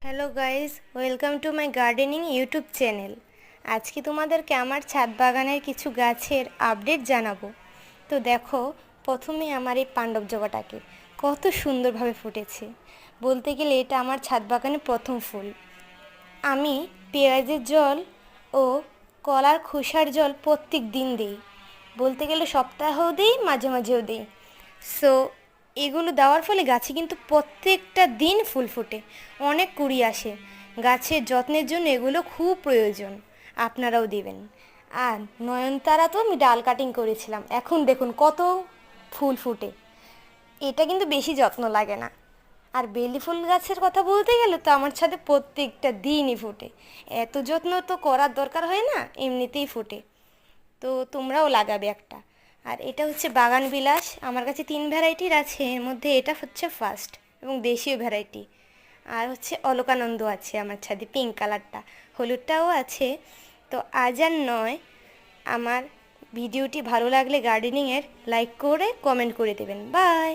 Hello guys, welcome to my gardening YouTube channel. আজকে তোমাদেরকে আমার ছাদ বাগানের কিছু গাছের আপডেট জানাবো। তো দেখো, প্রথমে আমার এই পাণ্ডব জবাটাকে কত সুন্দরভাবে ফুটেছে। বলতে গেলে এটা আমার ছাদ বাগানের প্রথম ফুল। আমি পেঁয়াজের জল ও কলার খোসার জল প্রত্যেক দিন দিই, বলতে গেলে সপ্তাহেও দিই, মাঝে মাঝেও দিই। সো এগুলো দেওয়ার ফলে গাছে কিন্তু প্রত্যেকটা দিন ফুল ফোটে, অনেক কুড়ি আসে। গাছের যত্নের জন্য এগুলো খুব প্রয়োজন, আপনারাও দিবেন। আর নয়নতারা তো আমি ডাল কাটিং করেছিলাম, এখন দেখুন কত ফুল ফুটে। এটা কিন্তু বেশি যত্ন লাগে না। আর বেলি ফুল গাছের কথা বলতে গেলে তো আমার ছাদে প্রত্যেকটা দিনই ফোটে, এত যত্ন তো করার দরকার হয় না, এমনিতেই ফোটে। তো তোমরাও লাগাবে একটা। আর এটা হচ্ছে বাগান বিলাস, আমার কাছে 3 ভ্যারাইটির আছে, এর মধ্যে এটা হচ্ছে ফার্স্ট এবং দেশীয় ভ্যারাইটি। আর হচ্ছে অলকানন্দ আছে আমার ছাদে, পিঙ্ক কালারটা, হলুদটাও আছে। তো আজ আর নয়, আমার ভিডিওটি ভালো লাগলে গার্ডেনিংয়ের লাইক করে কমেন্ট করে দেবেন। বাই।